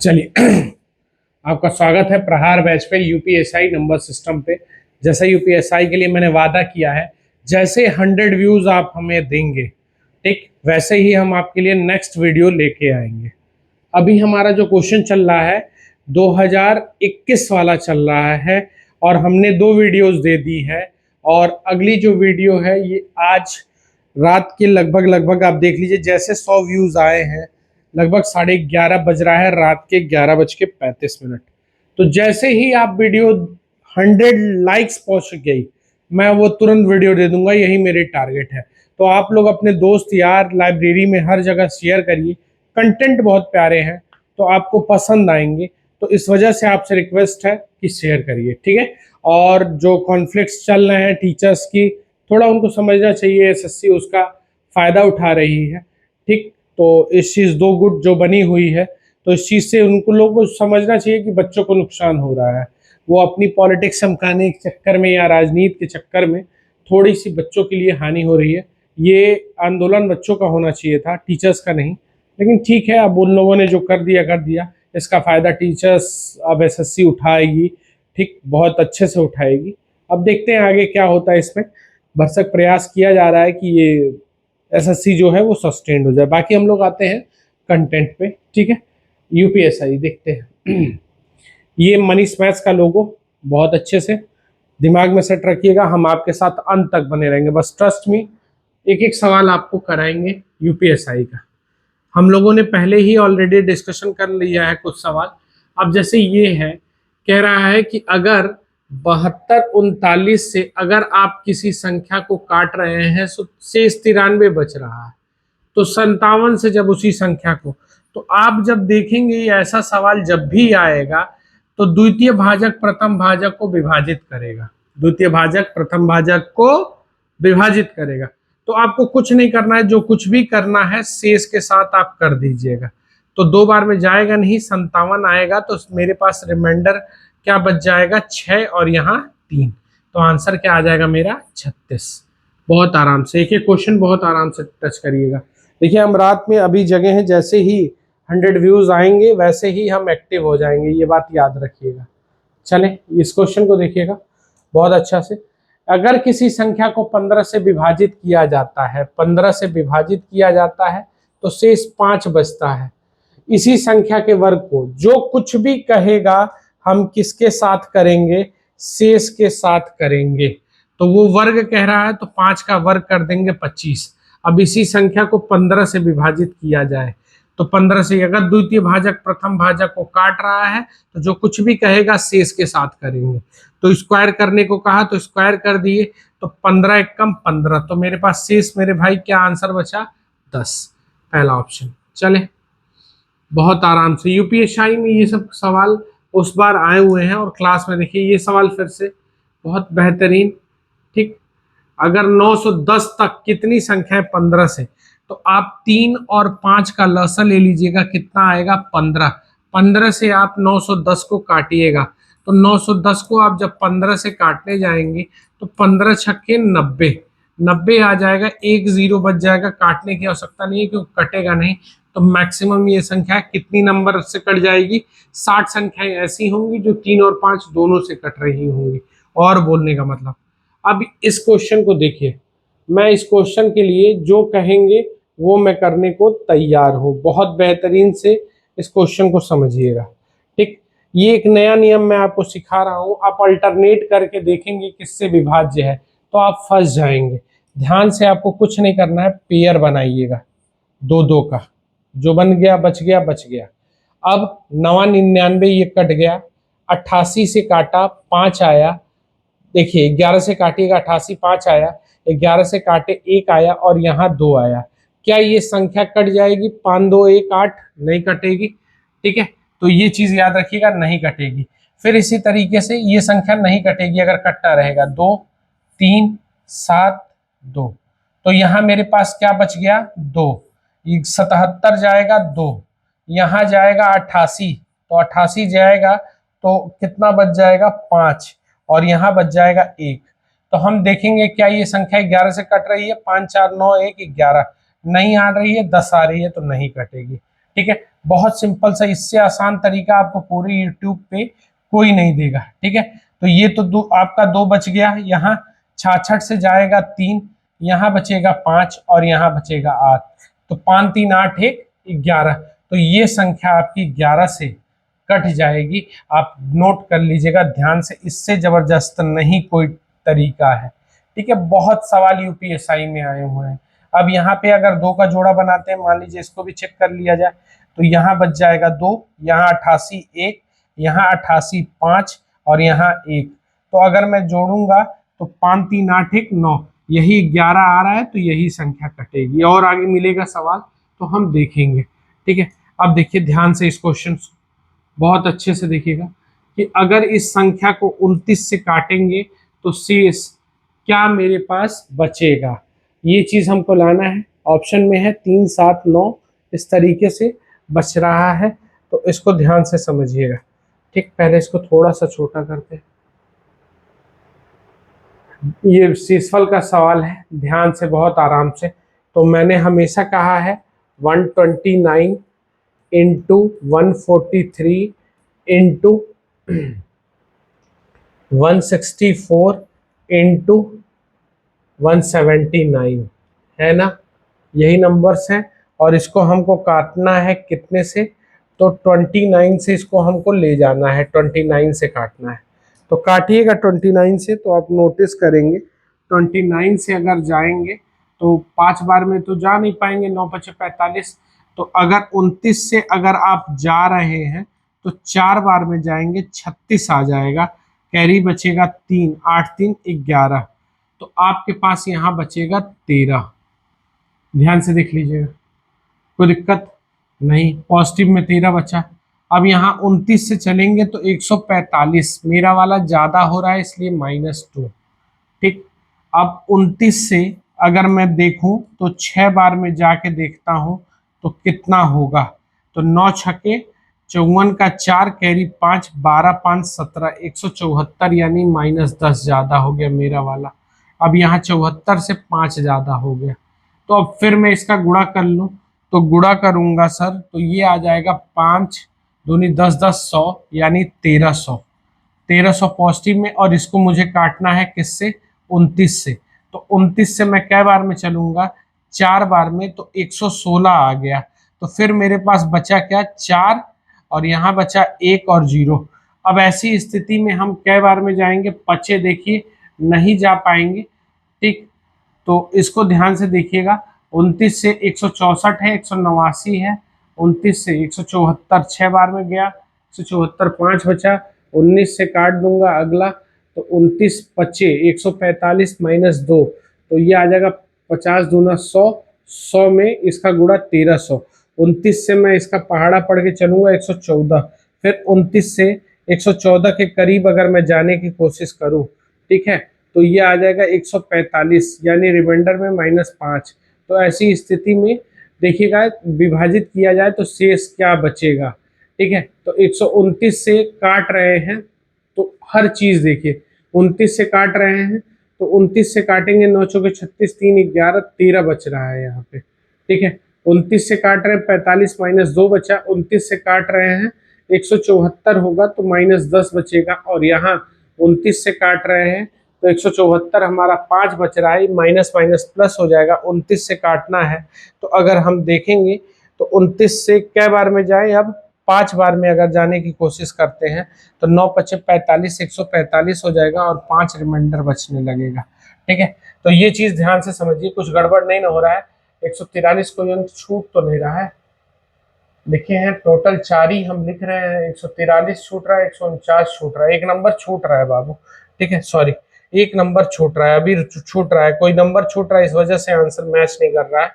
चलिए आपका स्वागत है प्रहार बैच पे यूपीएसआई नंबर सिस्टम पे। जैसा यूपीएसआई के लिए मैंने वादा किया है, जैसे 100 व्यूज आप हमें देंगे, ठीक वैसे ही हम आपके लिए नेक्स्ट वीडियो लेके आएंगे। अभी हमारा जो क्वेश्चन चल रहा है 2021 वाला चल रहा है और हमने 2 वीडियोस दे दी है। और अगली जो वीडियो है ये आज रात के लगभग आप देख लीजिए, जैसे 100 व्यूज आए हैं, लगभग 11:30 बज रहा है, रात के 11:35। तो जैसे ही आप वीडियो 100 लाइक्स पहुंच गई, मैं वो तुरंत वीडियो दे दूंगा। यही मेरी टारगेट है। तो आप लोग अपने दोस्त यार लाइब्रेरी में हर जगह शेयर करिए। कंटेंट बहुत प्यारे हैं तो आपको पसंद आएंगे। तो इस वजह से आपसे रिक्वेस्ट है कि शेयर करिए, ठीक है। और जो कॉन्फ्लिक्ट्स चल रहे हैं टीचर्स की, थोड़ा उनको समझना चाहिए। एसएससी उसका फायदा उठा रही है, ठीक। तो इस चीज़ दो गुट जो बनी हुई है, तो इस चीज़ से उनको लोगों को समझना चाहिए कि बच्चों को नुकसान हो रहा है। वो अपनी पॉलिटिक्स चमकाने के चक्कर में या राजनीति के चक्कर में थोड़ी सी बच्चों के लिए हानि हो रही है। ये आंदोलन बच्चों का होना चाहिए था, टीचर्स का नहीं। लेकिन ठीक है, अब उन लोगों ने जो कर दिया कर दिया। इसका फायदा टीचर्स अब एसएससी उठाएगी, ठीक, बहुत अच्छे से उठाएगी। अब देखते हैं आगे क्या होता है। इसमें भरसक प्रयास किया जा रहा है कि ये एसएससी जो है वो सस्टेन्ड हो जाए। बाकी हम लोग आते हैं कंटेंट पे, ठीक है। यूपीएसआई देखते हैं। ये मनीष मैथ्स का लोगो बहुत अच्छे से दिमाग में सेट रखिएगा। हम आपके साथ अंत तक बने रहेंगे, बस ट्रस्ट मी। एक एक सवाल आपको कराएंगे यूपीएसआई का। हम लोगों ने पहले ही ऑलरेडी डिस्कशन कर लिया है कुछ सवाल। अब जैसे ये है, कह रहा है कि अगर 7239 से अगर आप किसी संख्या को काट रहे हैं तो शेष 93 बच रहा है। तो 57 से जब उसी संख्या को, तो आप जब देखेंगे ऐसा सवाल जब भी आएगा तो द्वितीय भाजक प्रथम भाजक को विभाजित करेगा। द्वितीय भाजक प्रथम भाजक को विभाजित करेगा। तो आपको कुछ नहीं करना है, जो कुछ भी करना है शेष के साथ आप कर दीजिएगा। तो 2 बार में जाएगा नहीं, 57 आएगा तो मेरे पास रिमाइंडर क्या बच जाएगा, 6 और यहाँ 3। तो आंसर क्या आ जाएगा मेरा, 36। बहुत आराम से एक एक क्वेश्चन बहुत आराम से टच करिएगा। देखिए हम रात में अभी जगह हैं, जैसे ही 100 व्यूज आएंगे वैसे ही हम एक्टिव हो जाएंगे, ये बात याद रखिएगा। चले इस क्वेश्चन को देखिएगा बहुत अच्छा से। अगर किसी संख्या को 15 से विभाजित किया जाता है, 15 से विभाजित किया जाता है तो शेष 5 बचता है। इसी संख्या के वर्ग को जो कुछ भी कहेगा हम किसके साथ करेंगे, शेष के साथ करेंगे। तो वो वर्ग कह रहा है तो 5 का वर्ग कर देंगे 25। अब इसी संख्या को 15 से विभाजित किया जाए तो 15 से अगर द्वितीय भाजक प्रथम भाजक को काट रहा है तो जो कुछ भी कहेगा शेष के साथ करेंगे। तो स्क्वायर करने को कहा तो स्क्वायर कर दिए, तो 15 एक कम 15, तो मेरे पास शेष मेरे भाई क्या आंसर बचा, 10। पहला ऑप्शन। चले बहुत आराम से यूपीएसआई में ये सब सवाल उस बार आए हुए हैं और क्लास में देखिए ये सवाल फिर से बहुत बेहतरीन, ठीक। अगर 910 तक कितनी संख्या है 15 से, तो आप 3 और 5 का लसा ले लीजिएगा, कितना आएगा 15। 15 से आप 910 को काटिएगा, तो 910 को आप जब 15 से काटने जाएंगे तो 15 छक्के 90, 90 आ जाएगा, एक जीरो बच जाएगा। काटने की आवश्यकता नहीं है क्योंकि कटेगा नहीं। तो मैक्सिमम ये संख्या कितनी नंबर से कट जाएगी, 60 संख्याएं ऐसी होंगी जो 3 और 5 दोनों से कट रही होंगी। और बोलने का मतलब, अब इस क्वेश्चन को देखिए, मैं इस क्वेश्चन के लिए जो कहेंगे वो मैं करने को तैयार हूँ। बहुत बेहतरीन से इस क्वेश्चन को समझिएगा, ठीक। ये एक नया नियम मैं आपको सिखा रहा हूँ, आप अल्टरनेट करके देखेंगे किससे विभाज्य है तो आप फंस जाएंगे। ध्यान से आपको कुछ नहीं करना है, पेयर बनाइएगा 2-2 का, जो बन गया बच गया बच गया। अब 999 ये कट गया, 88 से काटा 5 आया, देखिए 11 से काटिएगा 88, 5 आया, 11 से काटे 1 आया और यहाँ 2 आया। क्या ये संख्या कट जाएगी, 5 2 1 8, नहीं कटेगी, ठीक है। तो ये चीज याद रखिएगा, नहीं कटेगी। फिर इसी तरीके से ये संख्या नहीं कटेगी अगर कटता रहेगा, 2 3 7 2, तो यहाँ मेरे पास क्या बच गया, 2। 77 जाएगा 2, यहाँ जाएगा 88, तो 88 जाएगा तो कितना बच जाएगा, 5, और यहाँ बच जाएगा 1। तो हम देखेंगे क्या ये संख्या 11 से कट रही है, 5 4 9 1 11, नहीं आ रही है, 10 आ रही है तो नहीं कटेगी। ठीक है, बहुत सिंपल सा, इससे आसान तरीका आपको पूरे यूट्यूब पे कोई नहीं देगा। ठीक है, तो ये तो आपका 2 बच गया, यहाँ 66 से जाएगा 3, यहाँ बचेगा 5 और यहाँ बचेगा 8, तो 5 3 8 1 11, तो ये संख्या आपकी 11 से कट जाएगी। आप नोट कर लीजिएगा ध्यान से, इससे जबरदस्त नहीं कोई तरीका है। ठीक है, बहुत सवाल यूपीएसआई में आए हुए हैं। अब यहाँ पे अगर 2 का जोड़ा बनाते हैं, मान लीजिए इसको भी चेक कर लिया जाए, तो यहाँ बच जाएगा 2, यहाँ 88 1, यहाँ 88 5 और यहाँ 1, तो अगर मैं जोड़ूंगा तो 5 3 8 1 9, यही 11 आ रहा है, तो यही संख्या कटेगी। और आगे मिलेगा सवाल तो हम देखेंगे। ठीक है, अब देखिए ध्यान से इस क्वेश्चन बहुत अच्छे से देखिएगा कि अगर इस संख्या को 29 से काटेंगे तो शेष क्या मेरे पास बचेगा, ये चीज हमको लाना है। ऑप्शन में है 3 7 9, इस तरीके से बच रहा है, तो इसको ध्यान से समझिएगा। ठीक, पहले इसको थोड़ा सा छोटा करते हैं। ये शेषफल का सवाल है, ध्यान से बहुत आराम से। तो मैंने हमेशा कहा है 129 इंटू 143 इंटू 164 इंटू 179, है ना, यही नंबर्स हैं। और इसको हमको काटना है कितने से, तो 29 से इसको हमको ले जाना है, 29 से काटना है। तो काटिएगा 29 से, तो आप नोटिस करेंगे 29 से अगर जाएंगे तो 5 बार में तो जा नहीं पाएंगे, 9 5 45, तो अगर 29 से अगर आप जा रहे हैं तो 4 बार में जाएंगे, 36 आ जाएगा, कैरी बचेगा 3, 8 3 11, तो आपके पास यहाँ बचेगा 13। ध्यान से देख लीजिएगा, कोई दिक्कत नहीं, पॉजिटिव में 13 बचा। अब यहाँ 29 से चलेंगे तो 145, मेरा वाला ज्यादा हो रहा है इसलिए -2। ठीक, अब 29 से अगर मैं देखूं तो 6 बार में जाके देखता हूं तो कितना होगा, तो 9 छके 54 का 4, कैरी 5, 12 5 17, 174, यानी -10 ज्यादा हो गया मेरा वाला। अब यहाँ 74 से 5 ज्यादा हो गया, तो अब फिर मैं इसका गुणा कर लूं, तो गुणा करूंगा सर तो ये आ जाएगा 5 दूनी 10 10 100, यानी 1300। 1300 पॉजिटिव में, और इसको मुझे काटना है किससे, 29 से। तो 29 से मैं कै बार में चलूंगा, 4 बार में, तो 116 आ गया। तो फिर मेरे पास बचा क्या, 4, और यहाँ बचा 1 और 0। अब ऐसी स्थिति में हम कै बार में जाएंगे, बच्चे देखिए नहीं जा पाएंगे। ठीक, तो इसको ध्यान से देखिएगा, 29 से 164 है, 189 है, 29 से 174 6 बार में गया, 174 5 बचा, 19 से काट दूंगा अगला, तो 29 25 145 -2, तो ये आ जाएगा 50 दूना 100, 100 में इसका गुणा 1300। 29 से मैं इसका पहाड़ा पढ़ के चलूंगा 114, फिर 29 से 114 के करीब अगर मैं जाने की कोशिश करूं, ठीक है, तो ये आ जाएगा 145, यानी रिमाइंडर में -5। तो ऐसी स्थिति में देखिएगा विभाजित किया जाए तो शेष क्या बचेगा। ठीक है, तो 129 से काट रहे हैं तो हर चीज देखिए, 29 से काट रहे हैं तो 29 से काटेंगे, 9 चौके 36 3 11 13 बच रहा है यहाँ पे। ठीक है, 29 से काट रहे हैं 45 -2 बचा, 29 से काट रहे हैं 174 होगा तो -10 बचेगा, और यहाँ 29 से काट रहे हैं तो 174 हमारा 5 बच रहा है, माइनस माइनस प्लस हो जाएगा, 29 से काटना है। तो अगर हम देखेंगे तो 29 से कै बार में जाए, अब 5 बार में अगर जाने की कोशिश करते हैं तो 9 5 45 145 हो जाएगा और 5 रिमाइंडर बचने लगेगा। ठीक है, तो ये चीज ध्यान से समझिए, कुछ गड़बड़ नहीं ना हो रहा है। 143 को अंक छूट तो नहीं रहा है, लिखे हैं टोटल 4 ही हम लिख रहे हैं, 143 छूट रहा है, 149 छूट रहा है, एक नंबर छूट रहा है बाबू। ठीक है, सॉरी, एक नंबर छूट रहा है, अभी छूट रहा है, कोई नंबर छूट रहा है, इस वजह से आंसर मैच नहीं कर रहा है।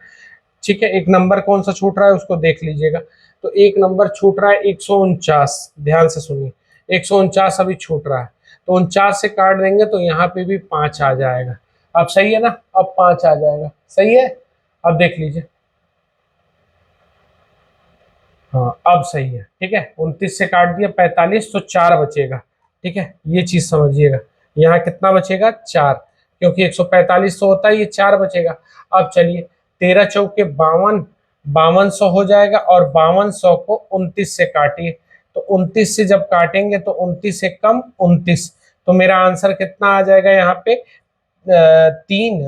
ठीक है, एक नंबर कौन सा छूट रहा है उसको देख लीजिएगा। तो एक नंबर छूट रहा है 149, ध्यान से सुनिए, 149 अभी छूट रहा है, तो 49 से काट देंगे तो यहाँ पे भी 5 आ जाएगा। अब सही है ना, अब 5 आ जाएगा, सही है। अब देख लीजिए, हाँ अब सही है। ठीक है, 29 से काट दिया 45 तो 4 बचेगा। ठीक है, ये चीज समझिएगा, यहाँ कितना बचेगा, 4, क्योंकि 145 तो होता है, ये 4 बचेगा। अब चलिए 13 चौके 52 5200 हो जाएगा, और 5200 को 29 से काटिए, तो 29 से जब काटेंगे तो 29 से कम 29, तो मेरा आंसर कितना आ जाएगा यहाँ पे, तीन,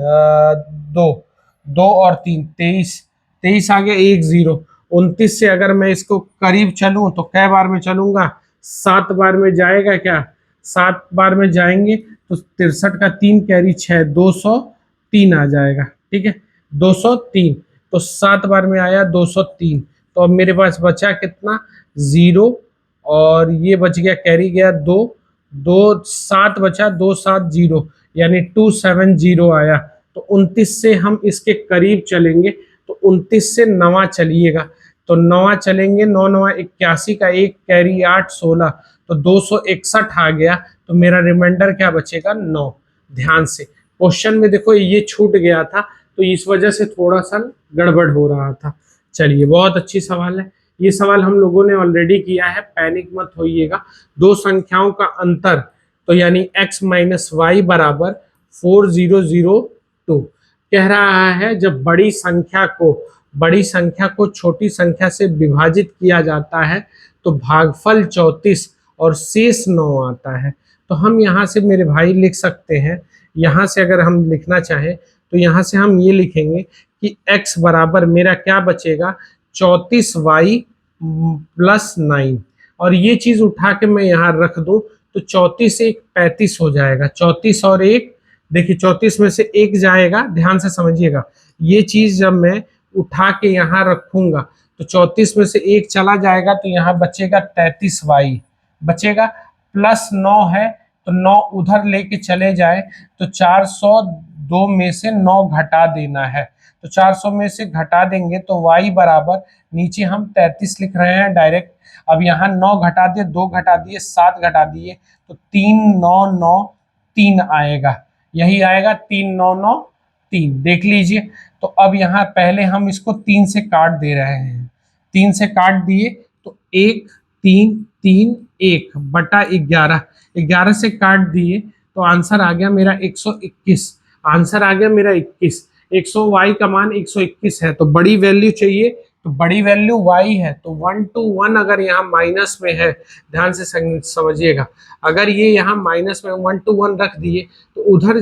दो, दो और तीन, 23, 23 आ गया, 10। 29 से अगर मैं इसको करीब चलूं तो कै बार में चलूंगा, 7 बार में जाएगा क्या, 7 बार में जाएंगे तो 63 का 3 कैरी 6, 203 आ जाएगा, ठीक है, 203, तो 7 बार में आया 203, तो अब मेरे पास बचा कितना, 0, और ये बच गया, कैरी गया 2, 7 बचा, 270, यानी 270 आया। तो 29 से हम इसके करीब चलेंगे, तो 29 से 9 चलिएगा, तो 9 चलेंगे, 9 9 81 का 1 कैरी 8, 16, तो 261 आ गया, तो मेरा रिमाइंडर क्या बचेगा, 9। ध्यान से क्वेश्चन में देखो ये छूट गया था, तो इस वजह से थोड़ा सा गड़बड़ हो रहा था। चलिए, बहुत अच्छी सवाल है, ये सवाल हम लोगों ने ऑलरेडी किया है, पैनिक मत होइएगा। दो संख्याओं का अंतर, तो यानी x माइनस वाई बराबर 4002। कह रहा है जब बड़ी संख्या को छोटी संख्या से विभाजित किया जाता है तो भागफल 34 और शेष 9 आता है। तो हम यहाँ से मेरे भाई लिख सकते हैं, यहाँ से अगर हम लिखना चाहें तो यहाँ से हम ये लिखेंगे कि x बराबर मेरा क्या बचेगा, 34y प्लस 9, और ये चीज उठा के मैं यहाँ रख दूं तो 34 से 35 हो जाएगा, 34 और 1, देखिए 34 में से 1 जाएगा, ध्यान से समझिएगा, ये चीज जब मैं उठा के यहाँ रखूंगा तो 34 में से 1 चला जाएगा, तो यहाँ बचेगा 33y बचेगा, प्लस 9 है, तो 9 उधर लेके चले जाए तो 402 में से 9 घटा देना है, तो 400 में से घटा देंगे तो y बराबर, नीचे हम 33 लिख रहे हैं डायरेक्ट, अब यहाँ 9 घटा दिए, 2 घटा दिए, 7 घटा दिए, तो 3993 आएगा, यही आएगा 3993, देख लीजिए। तो अब यहाँ पहले हम इसको 3 से काट दे रहे हैं, 3 से काट दिए तो 1 3 3 1 बटा 11, 11 से काट दिए तो आंसर आ गया मेरा 121, आंसर आ गया मेरा 21, 100 y का मान 121 है, तो बड़ी वैल्यू चाहिए, तो बड़ी वैल्यू y है, तो 1 to 1 अगर यहाँ माइनस में है, ध्यान से समझिएगा, अगर ये यहाँ माइनस में 1 to 1 रख दिए तो उधर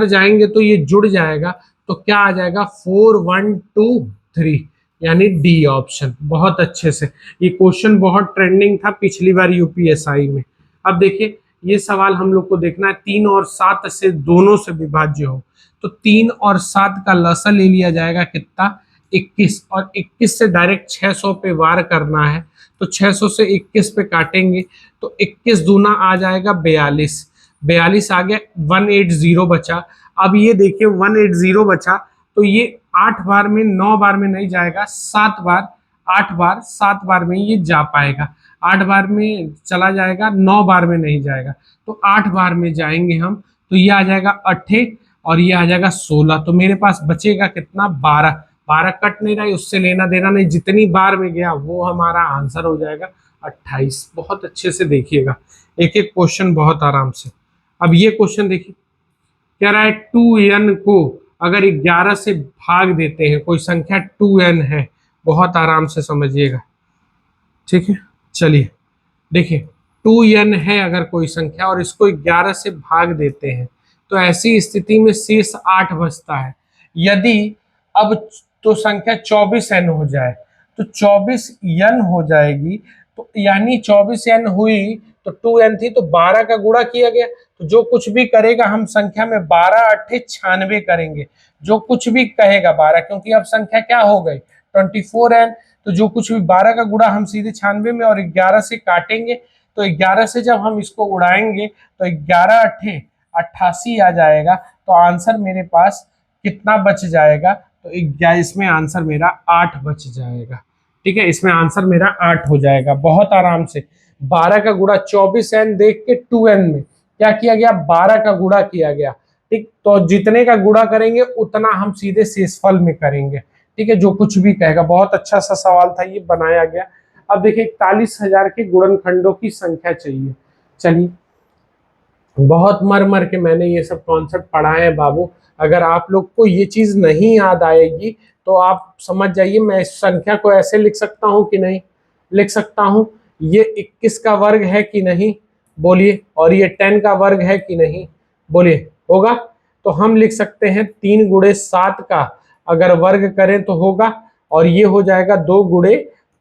जाएंगे तो ये जुड़ जाएगा, तो क्या आ जाएगा 4 1 2 3, यानी डी ऑप्शन। बहुत अच्छे से, ये क्वेश्चन बहुत ट्रेंडिंग था पिछली बार यूपीएसआई में। अब देखिए ये सवाल हम लोग को देखना है, 3 और 7 से दोनों से विभाज्य हो, तो 3 और 7 का लसा ले लिया जाएगा कितना, 21, और 21 से डायरेक्ट 600 पे वार करना है, तो 600 से 21 पे काटेंगे तो 21 दूना आ जाएगा 42, 42 आ गया, 180 बचा। अब ये देखिए 180 बचा, तो ये 8 बार में 9 बार में नहीं जाएगा, 7 बार, 8 बार 7 बार में ये जा पाएगा, 8 बार में चला जाएगा, 9 बार में नहीं जाएगा, तो 8 बार में जाएंगे हम, तो ये आ जाएगा 8 और ये आ जाएगा 16, तो मेरे पास बचेगा कितना, 12, 12 कट नहीं रहा है, उससे लेना देना नहीं, जितनी बार में गया वो हमारा आंसर हो जाएगा 28। बहुत अच्छे से देखिएगा, एक एक क्वेश्चन बहुत आराम से। अब ये क्वेश्चन देखिए, कह रहा है 2n को अगर 11 से भाग देते हैं, कोई संख्या 2n है, बहुत आराम से समझिएगा, ठीक है। चलिए देखिए 2n है अगर कोई संख्या और इसको 11 से भाग देते हैं, तो ऐसी स्थिति में शेष 8 बचता है। यदि अब तो संख्या 24n हो जाए तो 24n हो जाएगी, तो यानी 24n हुई तो 2n थी, तो 12 का गुणा किया गया, तो जो कुछ भी करेगा हम संख्या में 12 8 96 करेंगे, जो कुछ भी कहेगा 12, क्योंकि अब संख्या क्या हो गई 24n, तो जो कुछ भी 12 का गुणा हम सीधे 96 में और 11 से काटेंगे, तो 11 से जब हम इसको उड़ाएंगे तो 11 8 88 आ जाएगा, तो आंसर मेरे पास कितना बच जाएगा, तो इसमें आंसर मेरा 8 बच जाएगा, ठीक है, इसमें आंसर मेरा 8 हो जाएगा। बहुत आराम से 12 का गुणा 24n देख के 2n में क्या किया गया, 12 का गुणा किया गया, ठीक, तो जितने का गुणा करेंगे उतना हम सीधे शेषफल में करेंगे, ठीक है, जो कुछ भी कहेगा। बहुत अच्छा सा सवाल था, ये बनाया गया। अब देखिए 41,000 के गुणनखंडों की संख्या चाहिए। चलिए, बहुत मर के मैंने ये सब कॉन्सेप्ट पढ़ा है बाबू, अगर आप लोग को ये चीज नहीं याद आएगी तो आप समझ जाइए मैं इस संख्या को ऐसे लिख सकता हूं कि नहीं लिख सकता हूं, ये 21 का वर्ग है कि नहीं बोलिए, और ये 10 का वर्ग है कि नहीं बोलिए, होगा। तो हम लिख सकते हैं 3 गुणे 7 का अगर वर्ग करें तो होगा, और ये हो जाएगा 2 गुणे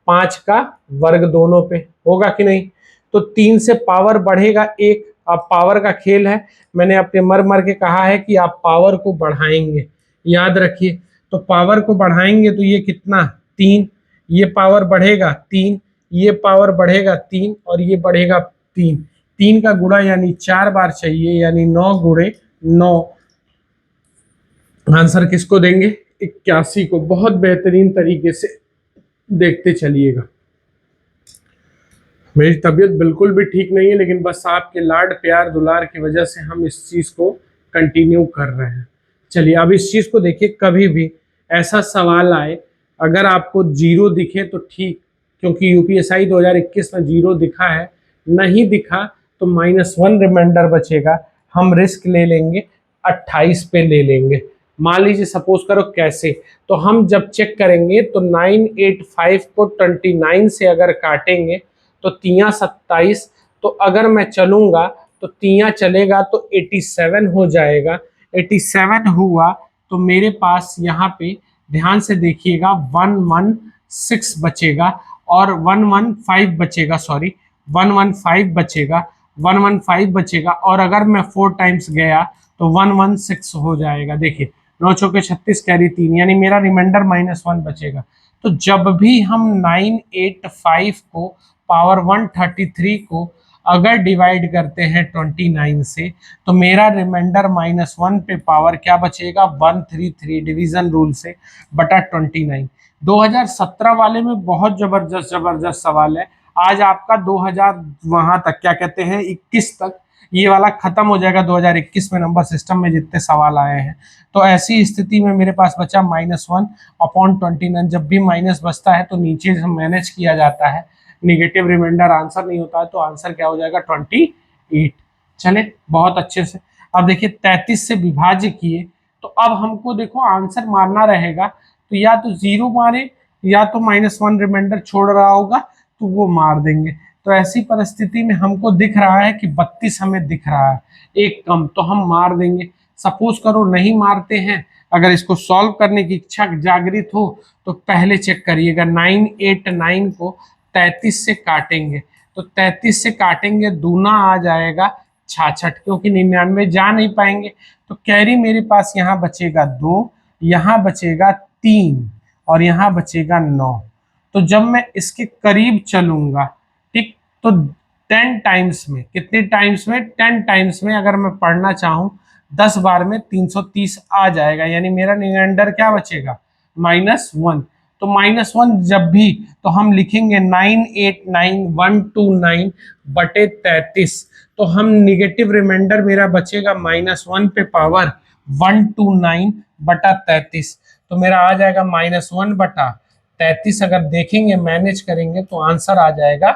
5 का वर्ग दोनों पे, होगा कि नहीं। तो 3 से पावर बढ़ेगा 1, अब पावर का खेल है, मैंने अपने मर मर के कहा है कि आप पावर को बढ़ाएंगे, याद रखिए। तो पावर को बढ़ाएंगे तो ये कितना 3, ये पावर बढ़ेगा 3, ये पावर बढ़ेगा 3, और ये बढ़ेगा 3, 3 का गुणा यानी 4 बार चाहिए, यानी 9 गुणे 9। आंसर किसको देंगे 81 को। बहुत बेहतरीन तरीके से देखते चलिएगा। मेरी तबीयत बिल्कुल भी ठीक नहीं है, लेकिन बस आपके लाड प्यार दुलार की वजह से हम इस चीज को कंटिन्यू कर रहे हैं। चलिए अब इस चीज को देखिए, कभी भी ऐसा सवाल आए अगर आपको जीरो दिखे तो ठीक, क्योंकि यूपीएसआई 2021 में जीरो दिखा है, नहीं दिखा तो -1 रिमाइंडर बचेगा, हम रिस्क ले लेंगे 28 पे ले लेंगे। मान लीजिए सपोज करो कैसे, तो हम जब चेक करेंगे तो 985 को 29 से अगर काटेंगे तो 3 27, तो अगर मैं चलूंगा तो 3 चलेगा तो 87 हो जाएगा। 87 हुआ तो मेरे पास यहाँ पे ध्यान से देखिएगा 116 बचेगा और 115 बचेगा, सॉरी 115 बचेगा, 115 बचेगा, और अगर मैं 4 टाइम्स गया तो 116 हो जाएगा। देखिए 9 चौके 36 कैरी 3, यानी मेरा रिमाइंडर -1 बचेगा। तो जब भी हम 985 को पावर 133 को अगर डिवाइड करते हैं 29 से, तो मेरा रिमाइंडर -1 पे पावर क्या बचेगा 133, डिवीजन रूल से बटा 29। 2017 वाले में बहुत जबरदस्त जबरदस्त सवाल है। आज आपका 2000 वहां तक क्या कहते हैं 21 तक ये वाला खत्म हो जाएगा। 2021 में नंबर सिस्टम में जितने सवाल आए हैं, तो ऐसी स्थिति में मेरे पास बचा -1/29। जब भी माइनस बचता है तो नीचे से मैनेज किया जाता है, निगेटिव रिमाइंडर आंसर नहीं होता है, तो आंसर क्या हो जाएगा 28। चले बहुत अच्छे से। अब देखिए 33 से विभाज्य किए, तो अब हमको देखो आंसर मारना रहेगा, तो या तो जीरो मारे या तो -1 रिमाइंडर छोड़ रहा होगा तो वो मार देंगे। तो ऐसी परिस्थिति में हमको दिख रहा है कि 32 हमें दिख रहा है, एक कम, तो हम मार देंगे। सपोज करो नहीं मारते हैं, अगर इसको सॉल्व करने की इच्छा जागृत हो तो पहले चेक करिएगा 989 को 33 से काटेंगे, तो 33 से काटेंगे दूना आ जाएगा 66, क्योंकि 99 जा नहीं पाएंगे, तो कैरी मेरे पास यहाँ बचेगा 2, यहाँ बचेगा 3 और यहाँ बचेगा 9। तो जब मैं इसके करीब चलूंगा, ठीक, तो 10 टाइम्स में, कितने टाइम्स में 10 टाइम्स में अगर मैं पढ़ना चाहूं 10 बार में 330 आ जाएगा, यानी मेरा रिमाइंडर क्या बचेगा -1। तो -1 जब भी, तो हम लिखेंगे 989129 बटे 33, तो हम निगेटिव रिमाइंडर मेरा बचेगा -1 पे पावर 129 बटा 33, तो मेरा आ जाएगा -1 बटा 33। अगर देखेंगे मैनेज करेंगे तो आंसर आ जाएगा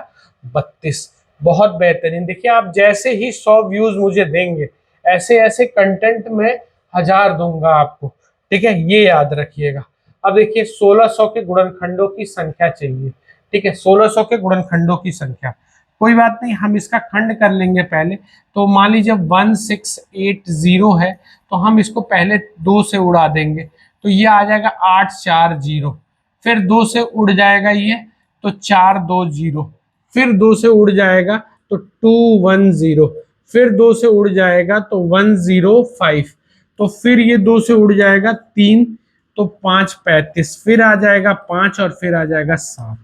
32। बहुत बेहतरीन। देखिए आप जैसे ही 100 व्यूज मुझे देंगे, ऐसे ऐसे कंटेंट में 1000 दूंगा आपको, ठीक है, ये याद रखिएगा। अब देखिए 1600 के गुणनखंडों की संख्या चाहिए, ठीक है, 1600 के गुणनखंडों की संख्या, कोई बात नहीं, हम इसका खंड कर लेंगे पहले। तो मान लीजिए 1680 है, तो हम इसको पहले 2 से उड़ा देंगे, तो ये आ जाएगा 840, फिर 2 से उड़ जाएगा ये तो 420, फिर 2 से उड़ जाएगा तो 210, फिर 2 से उड़ जाएगा तो 105, तो फिर ये 2 से उड़ जाएगा 3 तो 5 35, फिर आ जाएगा 5 और फिर आ जाएगा 7।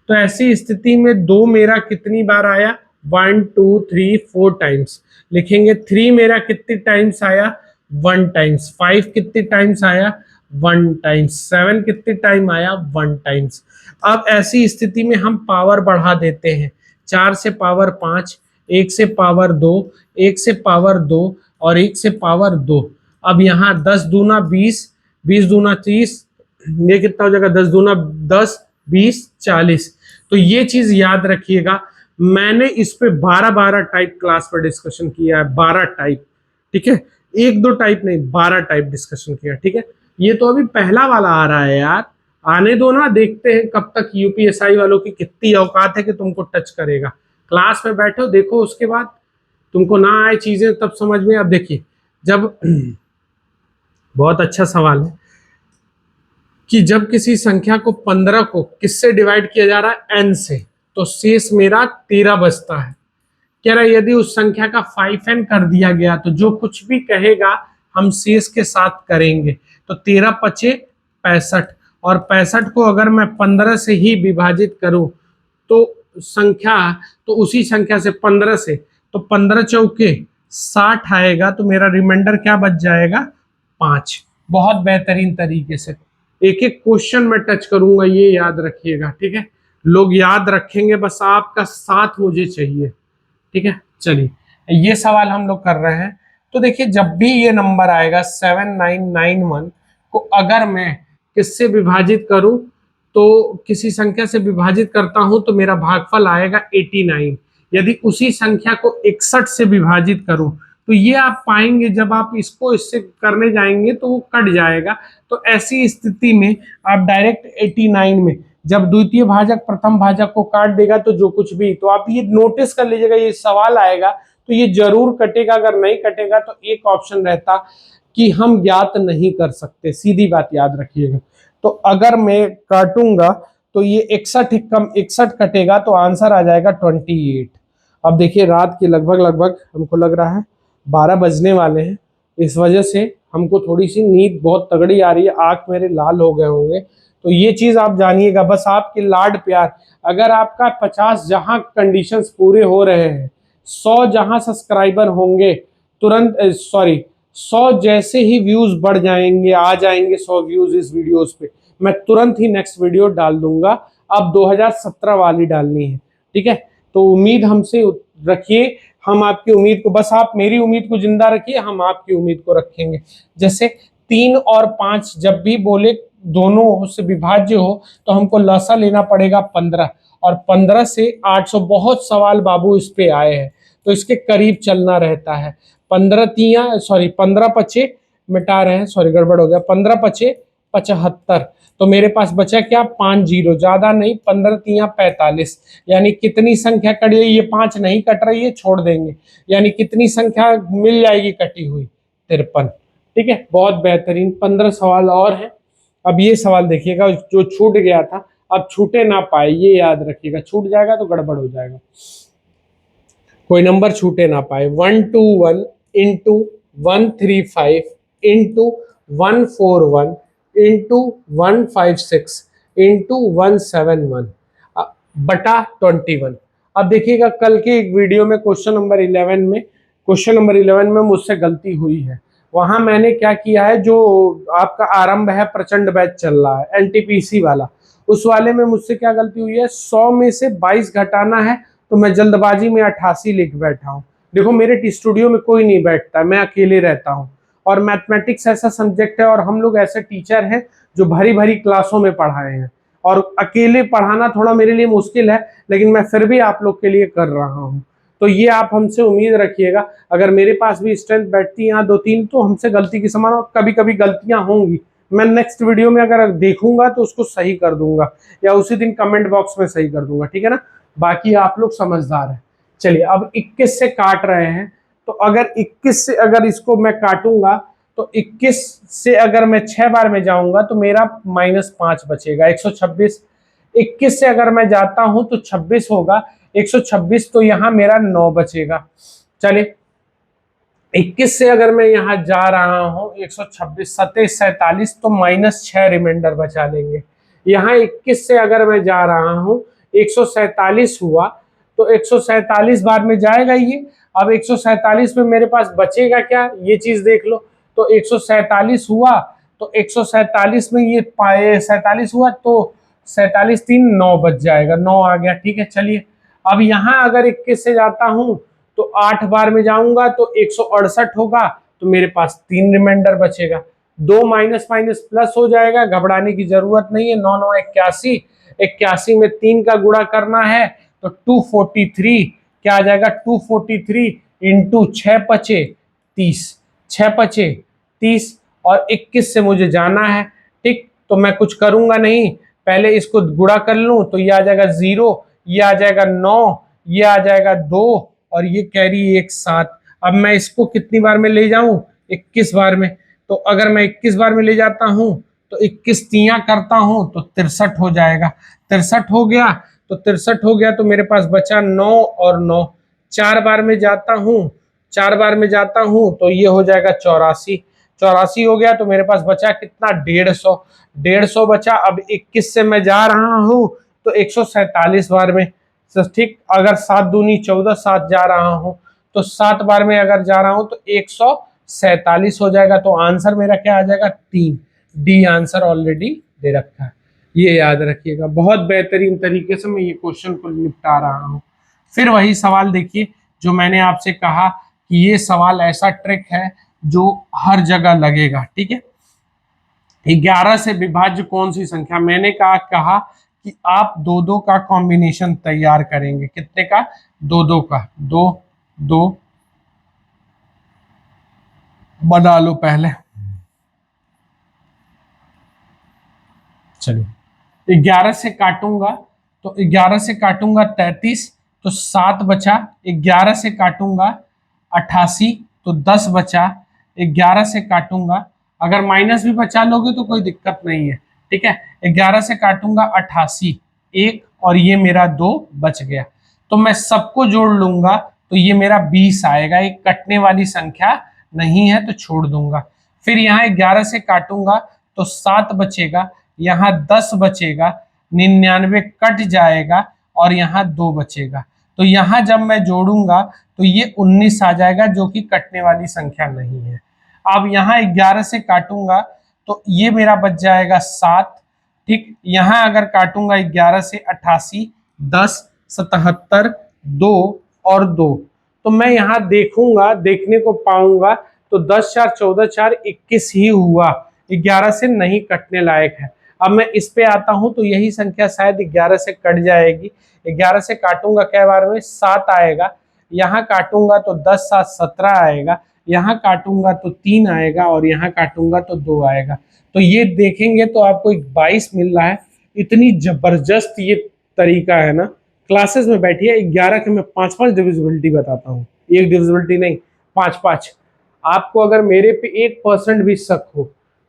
तो ऐसी स्थिति में 2 मेरा कितनी बार आया 1 2 3 4 टाइम्स लिखेंगे। 3 मेरा कितनी टाइम्स आया 1 टाइम्स, 5 कितनी टाइम्स आया 1 टाइम्स, 7 कितने टाइम आया 1 टाइम्स। अब ऐसी स्थिति में हम पावर बढ़ा देते हैं, 4 से पावर 5, 1 से पावर 2, 1 से पावर 2 और 1 से पावर 2। अब यहाँ 10 दूना 20, 20 दूना 30, ये कितना हो जाएगा 10 दूना 10, 20 40। तो ये चीज याद रखिएगा, मैंने इस पे 12 टाइप क्लास पर डिस्कशन किया है, 12 टाइप, ठीक है, 1 2 टाइप नहीं 12 टाइप डिस्कशन किया, ठीक है। ये तो अभी पहला वाला आ रहा है यार, आने दो ना, देखते हैं कब तक यूपीएसआई वालों की कितनी औकात है कि तुमको टच करेगा। क्लास में बैठो, देखो, उसके बाद तुमको ना आए चीजें तब समझ में। अब देखिए, जब बहुत अच्छा सवाल है कि जब किसी संख्या को 15 को किससे डिवाइड किया जा रहा है, n से, तो शेष मेरा 13 बचता है। कह रहा है यदि उस संख्या का 5n कर दिया गया तो जो कुछ भी कहेगा हम शेष के साथ करेंगे। तो 13 पचे 65, और 65 को अगर मैं 15 से ही विभाजित करूं तो संख्या, तो उसी संख्या से 15 से, तो 15 चौके 60 आएगा, तो मेरा रिमाइंडर क्या बच जाएगा, 5। बहुत बेहतरीन तरीके से एक एक क्वेश्चन में टच करूंगा, ये याद रखिएगा, ठीक है। लोग याद रखेंगे, बस आपका साथ मुझे चाहिए, ठीक है। चलिए ये सवाल हम लोग कर रहे हैं। तो देखिए, जब भी ये नंबर आएगा 7991 को अगर मैं किससे विभाजित करूं, तो किसी संख्या से विभाजित करता हूं तो मेरा भागफल आएगा 89। यदि उसी संख्या को 61 से विभाजित करूं तो ये आप पाएंगे, जब आप इसको इससे करने जाएंगे तो वो कट जाएगा। तो ऐसी स्थिति में आप डायरेक्ट 89 में जब द्वितीय भाजक प्रथम भाजक को काट देगा तो जो कुछ भी, तो आप ये नोटिस कर लीजिएगा, ये सवाल आएगा तो ये जरूर कटेगा। अगर नहीं कटेगा तो एक ऑप्शन रहता कि हम ज्ञात नहीं कर सकते, सीधी बात याद रखिएगा। तो अगर मैं काटूंगा तो ये 61 कटेगा तो आंसर आ जाएगा 28। अब देखिए, रात के लगभग लगभग हमको लग रहा है 12 बजने वाले हैं, इस वजह से हमको थोड़ी सी नींद बहुत तगड़ी आ रही है, आंख मेरे लाल हो गए होंगे। तो ये चीज आप जानिएगा, बस आपके लाड प्यार, अगर आपका 50 जहां कंडीशंस पूरे हो रहे हैं, 100 जहां सब्सक्राइबर होंगे तुरंत, सॉरी 100 जैसे ही व्यूज बढ़ जाएंगे, आ जाएंगे 100 व्यूज इस वीडियोस पे, मैं तुरंत ही नेक्स्ट वीडियो डाल दूंगा। अब 2017 वाली डालनी है, ठीक है। तो उम्मीद हमसे रखिए, हम आपकी उम्मीद को, बस आप मेरी उम्मीद को जिंदा रखिए, हम आपकी उम्मीद को रखेंगे। जैसे 3 और 5 जब भी बोले दोनों से विभाज्य हो तो हमको लसा लेना पड़ेगा 15, और 15 से 800, बहुत सवाल बाबू इस पे आए हैं तो इसके करीब चलना रहता है। 15 पचे मिटा रहे हैं, सॉरी गड़बड़ हो गया, 15 पचे 75, तो मेरे पास बचा क्या, 5 जीरो, ज्यादा नहीं, 15 45, यानी कितनी संख्या कटी हुई, ये 5 नहीं कट रही है, छोड़ देंगे, यानी कितनी संख्या मिल जाएगी कटी हुई, 53, ठीक है। बहुत बेहतरीन, 15 सवाल और है। अब ये सवाल देखिएगा, जो छूट गया था अब छूटे ना पाए, ये याद रखिएगा, छूट जाएगा तो गड़बड़ हो जाएगा, कोई नंबर छूटे ना पाए। 121 इंटू 135 इंटू 141 इंटू 156 इंटू 171 बटा 21। अब देखिएगा, कल के एक वीडियो में क्वेश्चन नंबर 11 में मुझसे गलती हुई है। वहां मैंने क्या किया है, जो आपका आरंभ है प्रचंड बैच चल रहा है एनटीपीसी वाला, उस वाले में मुझसे क्या गलती हुई है, 100 में से 22 घटाना है तो मैं जल्दबाजी में 88 लिख बैठा हूँ। देखो, मेरे स्टूडियो में कोई नहीं बैठता, मैं अकेले रहता हूँ, और मैथमेटिक्स ऐसा सब्जेक्ट है और हम लोग ऐसे टीचर हैं जो भरी भरी क्लासों में पढ़ाए हैं, और अकेले पढ़ाना थोड़ा मेरे लिए मुश्किल है, लेकिन मैं फिर भी आप लोग के लिए कर रहा हूँ। तो ये आप हमसे उम्मीद रखिएगा, अगर मेरे पास भी स्ट्रेंथ बैठती है यहाँ 2-3 तो हमसे गलती की समान, और कभी कभी गलतियां होंगी, मैं नेक्स्ट वीडियो में अगर देखूंगा तो उसको सही कर दूंगा, या उसी दिन कमेंट बॉक्स में सही कर दूंगा, ठीक है ना। बाकी आप लोग समझदार हैं। चलिए, अब 21 से काट रहे हैं, तो अगर 21 से अगर इसको मैं काटूंगा तो 21 से अगर मैं 6 बार में जाऊंगा तो मेरा -5 बचेगा, 126। 21 से अगर मैं जाता हूं तो 26 होगा, 126, तो यहाँ मेरा 9 बचेगा। चलिए, 21 से अगर मैं यहाँ जा रहा हूँ 126 27 47, तो -6 रिमाइंडर बचा लेंगे। यहाँ 21 से अगर मैं जा रहा हूँ 147 हुआ, तो 147 बार में जाएगा ये। अब 147 में मेरे पास बचेगा क्या, ये चीज देख लो। तो 147 हुआ, तो 147 में ये 47 हुआ, तो 47 3 9 बच जाएगा, 9 आ गया, ठीक है। चलिए, अब यहाँ अगर 21 से जाता हूँ तो 8 बार में जाऊंगा तो 168 होगा, तो मेरे पास 3 रिमाइंडर बचेगा, 2 माइनस माइनस प्लस हो जाएगा, घबराने की जरूरत नहीं है। 9 9 81, 81 में 3 का गुणा करना है तो 243, क्या आ जाएगा, 243 इंटू 6 पचे 30, 6 पचे 30, और 21 से मुझे जाना है। ठीक, तो मैं कुछ करूंगा नहीं, पहले इसको गुणा कर लूं तो ये आ जाएगा 0, ये आ जाएगा 9, ये आ जाएगा 2 और ये कैरी 1 7। अब मैं इसको कितनी बार में ले जाऊं? 21 बार में। तो अगर मैं 21 बार में ले जाता हूं तो 21 तियां करता हूं तो 63 हो जाएगा। 63 हो गया तो 63 हो गया तो मेरे पास बचा 9 और 9। 4 बार में जाता हूं, 4 बार में जाता हूं तो ये हो जाएगा 84। 84 हो गया तो मेरे पास बचा कितना? 150। 150 बचा। अब 21 से मैं जा रहा हूं तो 147 बार में। ठीक, अगर 7 दूनी 14, 7 जा रहा हूं तो 7 बार में अगर जा रहा हूं तो 147 हो जाएगा। तो आंसर मेरा क्या आ जाएगा? 3। डी आंसर ऑलरेडी दे रखा है, ये याद रखिएगा। बहुत बेहतरीन तरीके से मैं ये क्वेश्चन को निपटा रहा हूं। फिर वही सवाल देखिए जो मैंने आपसे कहा कि ये सवाल ऐसा ट्रिक है जो हर जगह लगेगा। ठीक है, 11 से विभाज्य कौन सी संख्या? मैंने कहा कि आप 2-2 का कॉम्बिनेशन तैयार करेंगे। कितने का? 2-2 का। 2 2 बना लो पहले। चलिए 11 से काटूंगा तो 11 से काटूंगा 33 तो 7 बचा। 11 से काटूंगा 88 तो 10 बचा। 11 से काटूंगा, अगर माइनस भी बचा लोगे तो कोई दिक्कत नहीं है। ठीक है, 11 से काटूंगा 88, 1 और ये मेरा 2 बच गया। तो मैं सबको जोड़ लूंगा तो ये मेरा 20 आएगा। एक कटने वाली संख्या नहीं है तो छोड़ दूंगा। फिर यहाँ 11 से काटूंगा तो 7 बचेगा, यहाँ 10 बचेगा, 99 कट जाएगा और यहाँ 2 बचेगा। तो यहाँ जब मैं जोड़ूंगा तो ये 19 आ जाएगा जो कि कटने वाली संख्या नहीं है। अब यहाँ 11 से काटूंगा तो ये मेरा बच जाएगा 7। ठीक, यहाँ अगर काटूंगा 11 से 88, 10, 77, 2 और 2 तो मैं यहाँ देखूंगा, देखने को पाऊंगा तो 10 4 14 4 21 ही हुआ, 11 से नहीं कटने लायक है। अब मैं इस पे आता हूं तो यही संख्या शायद 11 से कट जाएगी। 11 से काटूंगा क्या बार में? 7 आएगा। यहाँ काटूंगा तो 10 7 17 आएगा। यहाँ काटूंगा तो 3 आएगा और यहाँ काटूंगा तो 2 आएगा। तो ये देखेंगे तो आपको एक 22 मिल रहा है। इतनी जबरदस्त ये तरीका है ना। क्लासेस में बैठिए, 11 के मैं 5-5 डिविजिबिलिटी बताता हूँ, एक डिविजिबिलिटी नहीं, 5-5। आपको अगर मेरे पे 1% भी शक हो,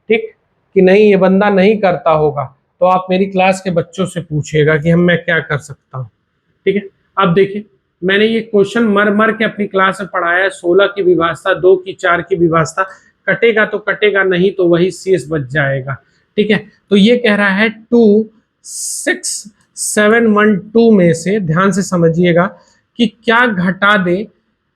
ठीक, कि नहीं ये बंदा नहीं करता होगा, तो आप मेरी क्लास के बच्चों से पूछिएगा कि मैं क्या कर सकता हूँ। ठीक है, अब देखिए मैंने ये क्वेश्चन मर मर के अपनी क्लास में पढ़ाया। 16 की विभाजता, 2 की 4 की विभाजता, कटेगा तो कटेगा, नहीं तो वही शेष बच जाएगा। ठीक है, तो ये कह रहा है 26712 में से, ध्यान से समझिएगा, कि क्या घटा दे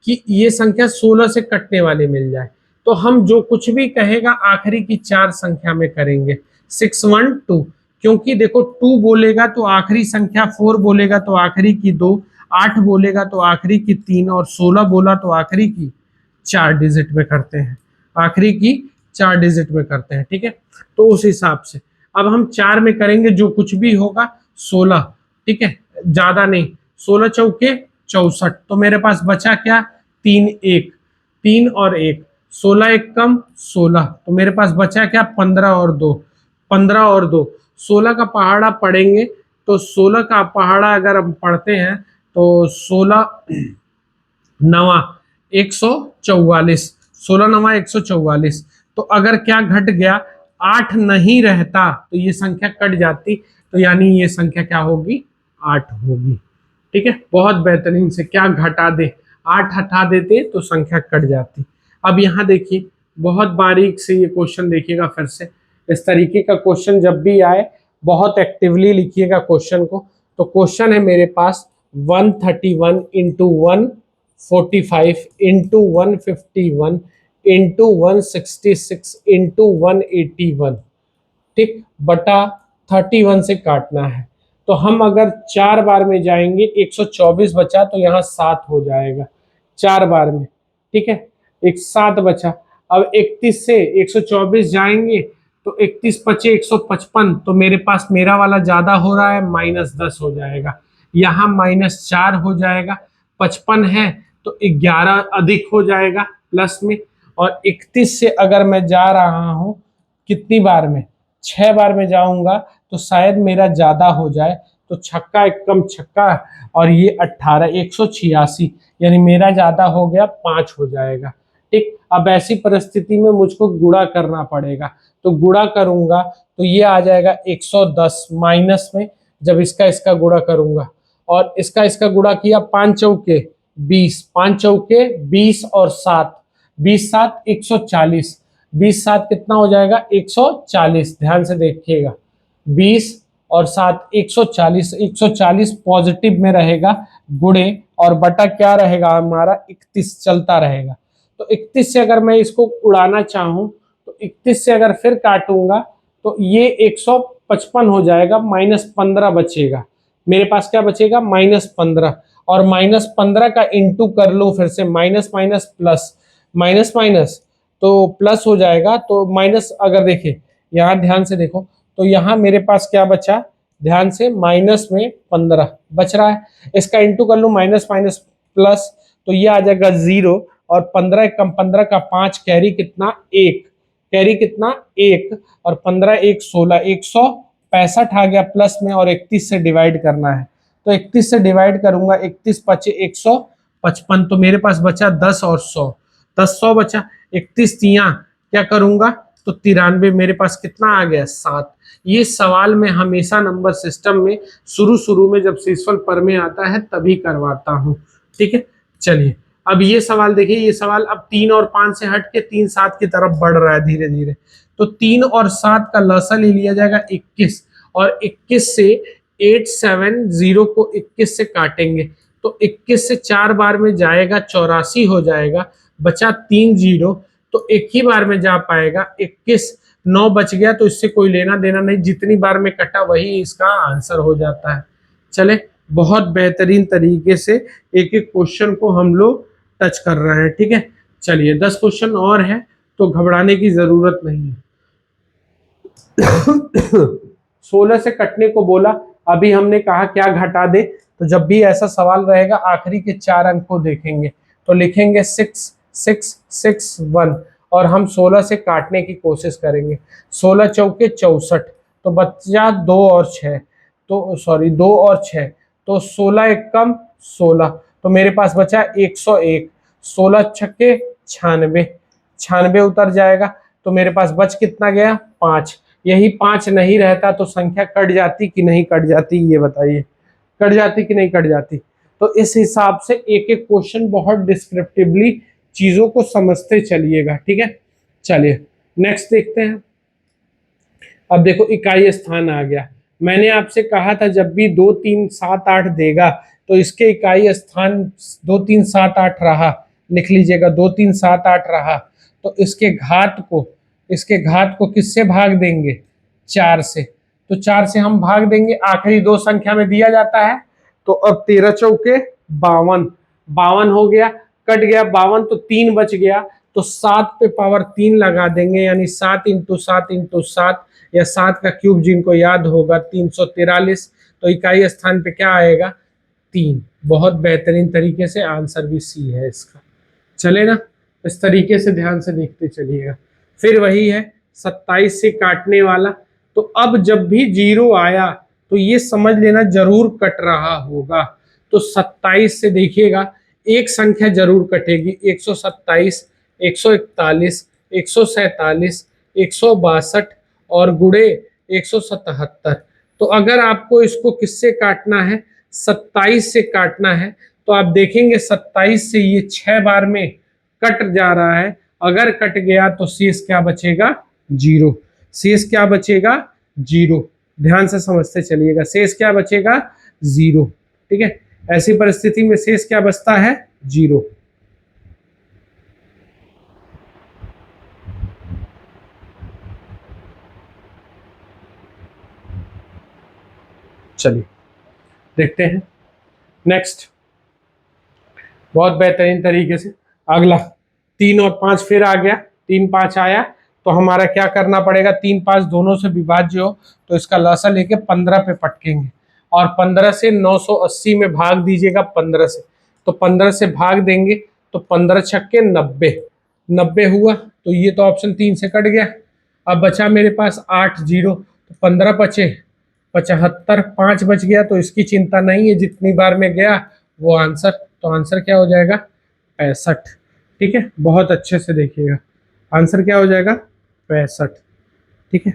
कि ये संख्या 16 से कटने वाली मिल जाए। तो हम जो कुछ भी कहेगा आखिरी की 4 संख्या में करेंगे। 612, क्योंकि देखो 2 बोलेगा तो आखिरी संख्या, 4 बोलेगा तो आखिरी की 2, 8 बोलेगा तो आखिरी की 3 और 16 बोला तो आखिरी की 4 डिजिट में करते हैं, आखिरी की 4 डिजिट में करते हैं। ठीक है, तो उस हिसाब से अब हम 4 में करेंगे जो कुछ भी होगा 16। ठीक है, ज्यादा नहीं, 16 चौके 64। तो मेरे पास बचा क्या? 3 1, 3 और 1, 16 एक कम 16, तो मेरे पास बचा क्या? 15 और 2, 15 और 2, 16 का पहाड़ा पढ़ेंगे तो 16 का पहाड़ा अगर हम पढ़ते हैं तो 16 नवा 144, 16 नवा 144। तो अगर क्या घट गया? 8 नहीं रहता तो ये संख्या कट जाती, तो यानी ये संख्या क्या होगी? 8 होगी। ठीक है, बहुत बेहतरीन से क्या घटा दे, 8 हटा देते तो संख्या कट जाती। अब यहाँ देखिए बहुत बारीक से ये क्वेश्चन देखिएगा फिर से। इस तरीके का क्वेश्चन जब भी आए बहुत एक्टिवली लिखिएगा क्वेश्चन को। तो क्वेश्चन है मेरे पास 131 इंटू 145 इंटू 151 इंटू 166 इंटू 181, ठीक, बटा 31 से काटना है। तो हम अगर 4 बार में जाएंगे, 124 बचा तो यहाँ 7 हो जाएगा 4 बार में। ठीक है, एक 7 बचा। अब 31 से 124 जाएंगे तो 31 बचे 155, तो मेरे पास मेरा वाला ज्यादा हो रहा है, -10 हो जाएगा। यहाँ -4 हो जाएगा। 55 है तो 11 अधिक हो जाएगा प्लस में, और 31 से अगर मैं जा रहा हूं कितनी बार में, 6 बार में जाऊंगा तो शायद मेरा ज्यादा हो जाए, तो छक्का एक कम छक्का और ये 18 186, यानी मेरा ज्यादा हो गया 5 हो जाएगा। ठीक, अब ऐसी परिस्थिति में मुझको गुणा करना पड़ेगा, तो गुणा करूंगा तो ये आ जाएगा 110 माइनस में, जब इसका इसका गुणा करूंगा और इसका गुणा किया, 5 चौके 20, 5 चौके 20 और 7, 20 7 140, 20 7 कितना हो जाएगा 140, ध्यान से देखिएगा 20 और 7 140, 140 पॉजिटिव में रहेगा गुणे और बटा क्या रहेगा हमारा 31 चलता रहेगा। तो 31 से अगर मैं इसको उड़ाना चाहूं तो 31 से अगर फिर काटूंगा तो ये 155 हो जाएगा, -15 बचेगा, मेरे पास क्या बचेगा -15, और -15 का इंटू कर लो फिर से, minus minus plus, minus minus तो प्लस हो जाएगा, तो माइनस अगर देखें यहाँ ध्यान से देखो तो यहाँ मेरे पास क्या बचा, ध्यान से माइनस में 15 बच रहा है, इसका इंटू कर लो माइनस माइनस प्लस, तो ये आ जाएगा 0, और 15 कम 15 का 5, कैरी कितना 1, कैरी कितना 1, और 15 1 16, 165 आ गया प्लस में, और 31 से डिवाइड करना है, तो 31 से डिवाइड करूंगा, 31 पचे 155, तो मेरे पास बचा 10 और 100, 10 100 बचा, 31 तिया क्या करूंगा तो 93, मेरे पास कितना आ गया 7। ये सवाल मैं हमेशा नंबर सिस्टम में शुरू में जब सेक्सुअल पर में आता है तभी करवाता हूँ। ठीक है, चलिए अब ये सवाल देखिए, ये सवाल अब 3 और 5 से हट के 3 7 की तरफ बढ़ रहा है धीरे धीरे, तो 3 और 7 का लसा ले लिया जाएगा 21, और 21 से 870 को 21 से काटेंगे तो 21 से 4 बार में जाएगा 84 हो जाएगा, बचा 3 जीरो, तो एक ही बार में जा पाएगा 21, 9 बच गया, तो इससे कोई लेना देना नहीं, जितनी बार में कटा वही इसका आंसर हो जाता है। चले, बहुत बेहतरीन तरीके से एक एक क्वेश्चन को हम लोग टच कर रहे हैं। ठीक है, चलिए 10 क्वेश्चन और है तो घबराने की जरूरत नहीं है। 16 से कटने को बोला, अभी हमने कहा क्या घटा दे, तो जब भी ऐसा सवाल रहेगा आखिरी के 4 अंक को देखेंगे, तो लिखेंगे 6 6 6 1, और हम 16 से काटने की कोशिश करेंगे, 16 चौके 64, तो बच्चा 2 और 6, तो सॉरी 2 और 6, तो 16 एक कम 16, तो मेरे पास बचा 101, 16 छक्के 96, 96 उतर जाएगा, तो मेरे पास बच कितना गया 5, यही 5 नहीं रहता तो संख्या कट जाती कि नहीं कट जाती, ये बताइए, कट जाती कि नहीं कट जाती। तो इस हिसाब से एक एक क्वेश्चन बहुत डिस्क्रिप्टिवली चीजों को समझते चलिएगा। ठीक है, चलिए नेक्स्ट देखते हैं। अब देखो इकाई स्थान आ गया, मैंने आपसे कहा था जब भी 2 3 7 8 देगा तो इसके इकाई स्थान 2 3 7 8 रहा, लिख लीजिएगा 2 3 7 8 रहा, तो इसके घात को किससे भाग देंगे 4 से, तो 4 से हम भाग देंगे, आखिरी 2 संख्या में दिया जाता है, तो अब 13 चौके 52, 52 हो गया, कट गया 52, तो 3 बच गया, तो 7 पे पावर 3 लगा देंगे, यानी 7 इंटू 7 इंटू 7, या 7 का क्यूब जिनको याद होगा 343, तो इकाई स्थान पे क्या आएगा 3। बहुत बेहतरीन तरीके से आंसर भी सी है इसका। चले ना, इस तरीके से ध्यान से देखते चलिएगा। फिर वही है 27 से काटने वाला, तो अब जब भी 0 आया तो ये समझ लेना जरूर कट रहा होगा, तो 27 से देखिएगा एक संख्या जरूर कटेगी, 127, 141, 147, 162 और गुणे 177। तो अगर आपको इसको किससे काटना है 27 से काटना है, तो आप देखेंगे 27 से ये 6 बार में कट जा रहा है, अगर कट गया तो शेष क्या बचेगा 0, शेष क्या बचेगा 0, ध्यान से समझते चलिएगा, शेष क्या बचेगा 0। ठीक है, ऐसी परिस्थिति में शेष क्या बचता है 0। चलिए देखते हैं नेक्स्ट, बहुत बेहतरीन तरीके से अगला 3 और 5 फिर आ गया, 3 5 आया, तो हमारा क्या करना पड़ेगा, 3 5 दोनों से विभाज्य हो तो इसका लसा लेके 15 पे पटकेंगे, और 15 से 980 में भाग दीजिएगा 15 से, तो 15 से भाग देंगे तो 15 छक्के 90, 90 हुआ, तो ये तो ऑप्शन 3 से कट गया। अब बचा मेरे पास 8 जीरो, तो 15 बचे, 75, 5 बच गया, तो इसकी चिंता नहीं है, जितनी बार में गया वो आंसर। तो आंसर क्या हो जाएगा? 65। ठीक है, बहुत अच्छे से देखिएगा, आंसर क्या हो जाएगा? 65। ठीक है,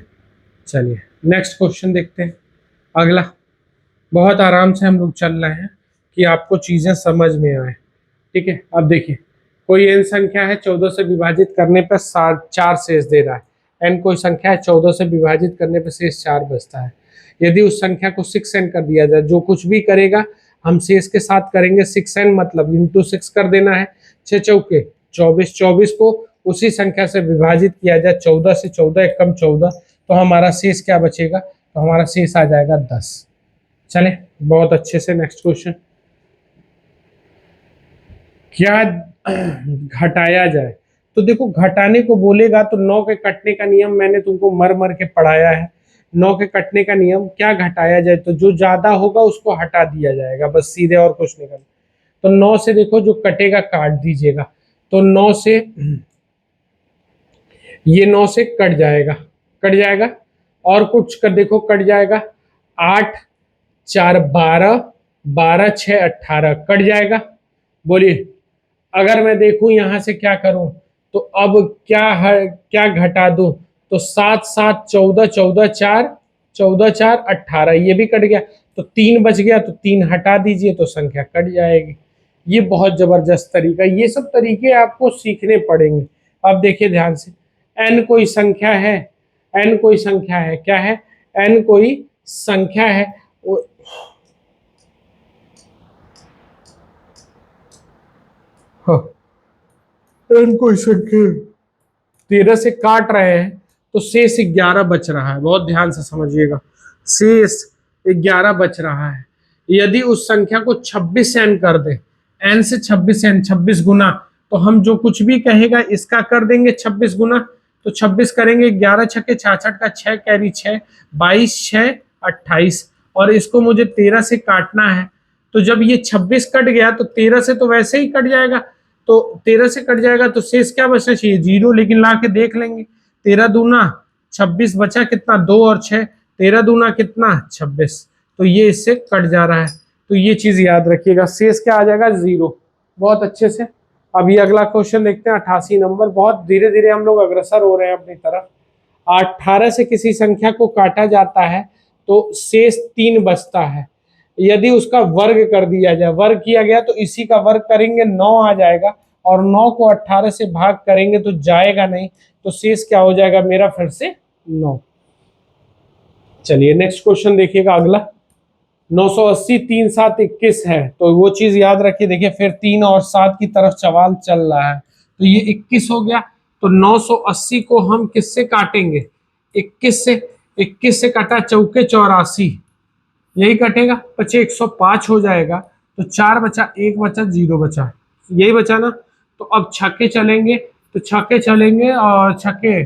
चलिए नेक्स्ट क्वेश्चन देखते हैं। अगला, बहुत आराम से हम लोग चल रहे हैं कि आपको चीजें समझ में आए। ठीक है, अब देखिए, कोई एन संख्या है, 14 से विभाजित करने पर 4 शेष दे रहा है। एन कोई संख्या है, 14 से विभाजित करने पर शेष 4 बचता है। यदि उस संख्या को 6n कर दिया जाए, जो कुछ भी करेगा हम शेष के साथ करेंगे। 6n मतलब इंटू 6 कर देना है। 6 चौके 24, 24 को उसी संख्या से विभाजित किया जाए, 14 से, 14 एकम 14, तो हमारा शेष क्या बचेगा? तो हमारा शेष आ जाएगा 10। चले बहुत अच्छे से नेक्स्ट क्वेश्चन, क्या घटाया जाए? तो देखो, घटाने को बोलेगा तो 9 के कटने का नियम मैंने तुमको मर मर के पढ़ाया है। 9 के कटने का नियम, क्या घटाया जाए? तो जो ज्यादा होगा उसको हटा दिया जाएगा, बस सीधे, और कुछ नहीं करना। तो 9 से देखो जो कटेगा काट दीजिएगा। तो 9 से, ये 9 से कट जाएगा, कट जाएगा। और कुछ कर देखो, कट जाएगा। 8 4 12, 12 6 18, कट जाएगा। बोलिए, अगर मैं देखूं यहां से क्या करूं, तो अब क्या घटा दूं? तो 7 7 14, 14 4, 14 4 18, ये भी कट गया। तो 3 बच गया, तो 3 हटा दीजिए तो संख्या कट जाएगी। ये बहुत जबरदस्त तरीका, ये सब तरीके आपको सीखने पड़ेंगे। अब देखिए ध्यान से, n कोई संख्या है, n कोई संख्या है, क्या है? n कोई संख्या है। हाँ, n कोई संख्या 13 से काट रहे हैं, तो शेष 11 बच रहा है। बहुत ध्यान से समझिएगा, शेष 11 बच रहा है। यदि उस संख्या को 26n कर दे, n से 26n, 26 गुना, तो हम जो कुछ भी कहेगा इसका कर देंगे 26 गुना। तो 26 करेंगे, 11 छक्के 66 का 6 कैरी 6, 22 6 28, और इसको मुझे 13 से काटना है। तो जब ये 26 कट गया तो 13 से तो वैसे ही कट जाएगा, तो 13 से कट जाएगा, तो शेष क्या बचना चाहिए? 0। लेकिन ला के देख लेंगे, 13 दूना 26, बचा कितना? 2 और 6, 13 दूना कितना? 26। तो ये इससे कट जा रहा है, तो ये चीज याद रखिएगा, शेष क्या आ जाएगा? 0। बहुत अच्छे से। अब ये अगला क्वेश्चन देखते हैं, 88 नंबर। बहुत धीरे धीरे हम लोग अग्रसर हो रहे हैं अपनी तरफ। 18 से किसी संख्या को काटा जाता है तो शेष 3 बचता है। यदि उसका वर्ग कर दिया जाए, वर्ग किया गया तो इसी का वर्ग करेंगे, 9 आ जाएगा, और 9 को 18 से भाग करेंगे तो जाएगा नहीं, तो शेष क्या हो जाएगा मेरा? फिर से 9। चलिए नेक्स्ट क्वेश्चन देखिएगा अगला। 980 3 7 21 है, तो वो चीज याद रखिए। देखिए फिर 3 और 7 की तरफ सवाल चल रहा है, तो ये 21 हो गया। तो 980 को हम किससे काटेंगे? 21 से। 21 से काटा चौके 84, यही कटेगा, 25 105 हो जाएगा। तो 4 बचा, 1 बचा, 0 बचा, यही बचा ना। तो अब छक्के चलेंगे, तो छक्के चलेंगे, और छक्के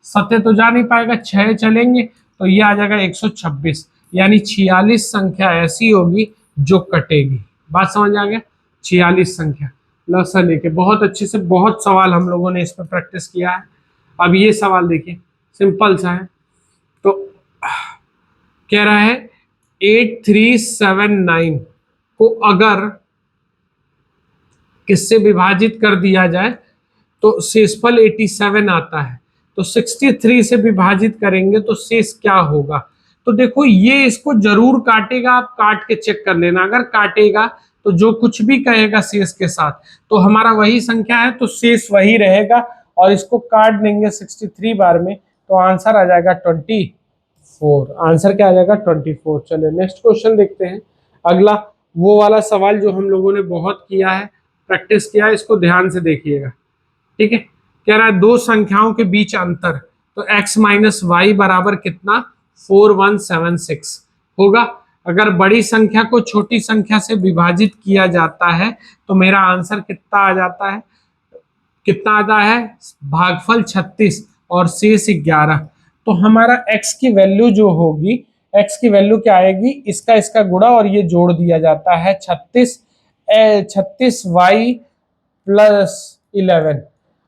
सत्ते तो जा नहीं पाएगा, 6 चलेंगे, तो ये आ जाएगा 126। यानी 46 संख्या ऐसी होगी जो कटेगी। बात समझ आ गया? 46 संख्या लसा लेके, बहुत अच्छे से, बहुत सवाल हम लोगों ने इस पर प्रैक्टिस किया है। अब ये सवाल देखिए, सिंपल सा है। तो कह रहा है 8379 को अगर किससे विभाजित कर दिया जाए तो शेषफल 87 आता है। तो 63 से विभाजित करेंगे तो शेष क्या होगा? तो देखो, ये इसको जरूर काटेगा, आप काट के चेक कर लेना। अगर काटेगा तो जो कुछ भी कहेगा शेष के साथ, तो हमारा वही संख्या है, तो शेष वही रहेगा, और इसको काट देंगे 63 बार में, तो आंसर आ जाएगा 24। आंसर क्या आ जाएगा? 24। चलिए नेक्स्ट क्वेश्चन देखते हैं अगला। वो वाला सवाल जो हम लोगों ने बहुत किया है, प्रैक्टिस किया है, इसको ध्यान से देखिएगा। ठीक है, कह रहा है दो संख्याओं के बीच अंतर, तो x माइनस वाई बराबर कितना? 4176 होगा। अगर बड़ी संख्या को छोटी संख्या से विभाजित किया जाता है तो मेरा आंसर कितना आ जाता है? कितना आता है? भागफल 36 और शेष 11। तो हमारा x की वैल्यू जो होगी, x की वैल्यू क्या आएगी? इसका गुणा और ये जोड़ दिया जाता है, 36 36 वाई प्लस 11।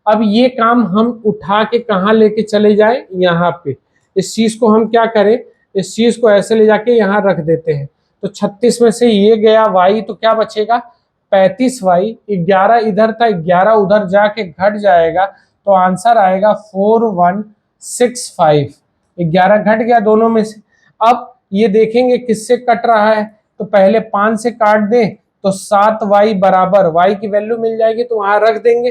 अब ये काम हम उठा के कहाँ लेके चले जाए, यहाँ पे। इस चीज को हम क्या करें, इस चीज को ऐसे ले जाके यहाँ रख देते हैं। तो 36 में से ये गया y, तो क्या बचेगा 35y, 11 इधर था 11 उधर जाके घट जाएगा, तो आंसर आएगा 4165। 11 घट गया दोनों में से। अब ये देखेंगे किससे कट रहा है, तो पहले 5 से काट दें तो 7y बराबर, y की वैल्यू मिल जाएगी तो वहां रख देंगे।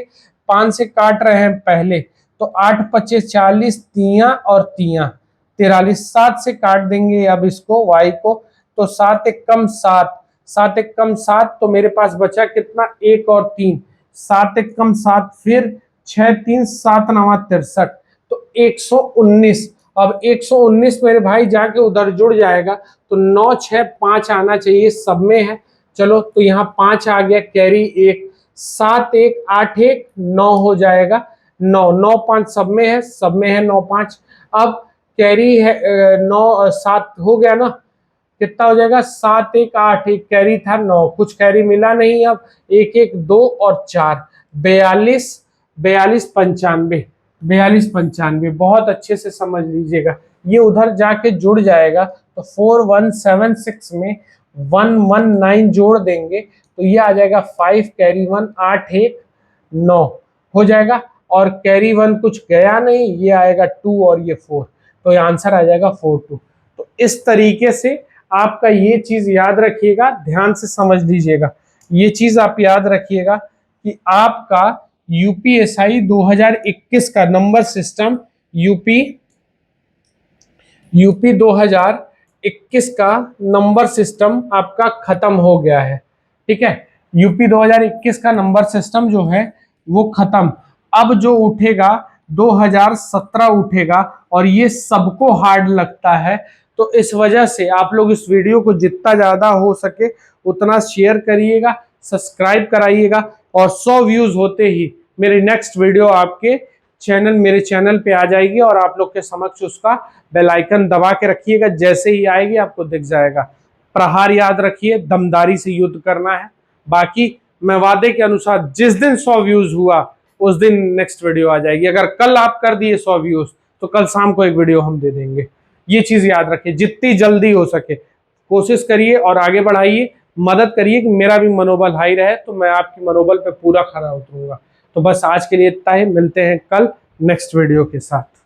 5 से काट रहे हैं पहले, तो 8 पचे 40, तिया और तिया 43, 7 से काट देंगे अब इसको y को, तो 7 एक कम 7, 7 एक कम 7, तो मेरे पास बचा कितना 1 और 3, 7 एक कम 7, फिर 6 3 7 9 63, तो 119। अब 119 मेरे भाई जाके उधर जुड़ जाएगा, तो 9 6 5 आना चाहिए, सब में है। चलो तो यहाँ 5 आ गया, कैरी 1, 7 1 8 1 9 हो जाएगा, 9 9 5 सब में है, सब में है 9 5। अब कैरी है 9 7 हो गया ना, कितना हो जाएगा 7 1 8 1, कैरी था 9, कुछ कैरी मिला नहीं। अब 1 1 2 और 4, 42 42 95, 42 95, बहुत अच्छे से समझ लीजिएगा। ये उधर जाके जुड़ जाएगा, तो 4176 में 119 जोड़ देंगे, तो ये आ जाएगा 5 कैरी 1 8 1 9 हो जाएगा, और कैरी 1 कुछ गया नहीं, ये आएगा 2 और ये 4, तो ये आंसर आ जाएगा 42। तो इस तरीके से आपका ये चीज याद रखिएगा, ध्यान से समझ लीजिएगा। ये चीज आप याद रखिएगा कि आपका यूपीएसआई 2021 का नंबर सिस्टम, यूपी 2021 का नंबर सिस्टम आपका खत्म हो गया है। ठीक है, यूपी 2021 का नंबर सिस्टम जो है वो खत्म। अब जो उठेगा 2017 उठेगा, और ये सबको हार्ड लगता है, तो इस वजह से आप लोग इस वीडियो को जितना ज्यादा हो सके उतना शेयर करिएगा, सब्सक्राइब कराइएगा, और 100 व्यूज होते ही मेरी नेक्स्ट वीडियो आपके चैनल, मेरे चैनल पे आ जाएगी, और आप लोग के समक्ष उसका बेल आइकन दबा के रखिएगा, जैसे ही आएगी आपको दिख जाएगा। प्रहार याद रखिए, दमदारी से युद्ध करना है। बाकी मैं वादे के अनुसार जिस दिन 100 व्यूज हुआ उस दिन नेक्स्ट वीडियो आ जाएगी। अगर कल आप कर दिए 100 व्यूज, तो कल शाम को एक वीडियो हम दे देंगे। ये चीज याद रखिए, जितनी जल्दी हो सके कोशिश करिए और आगे बढ़ाइए, मदद करिए कि मेरा भी मनोबल हाई रहे, तो मैं आपकी मनोबल पे पूरा खरा उतरूंगा। तो बस आज के लिए इतना ही, मिलते हैं कल नेक्स्ट वीडियो के साथ।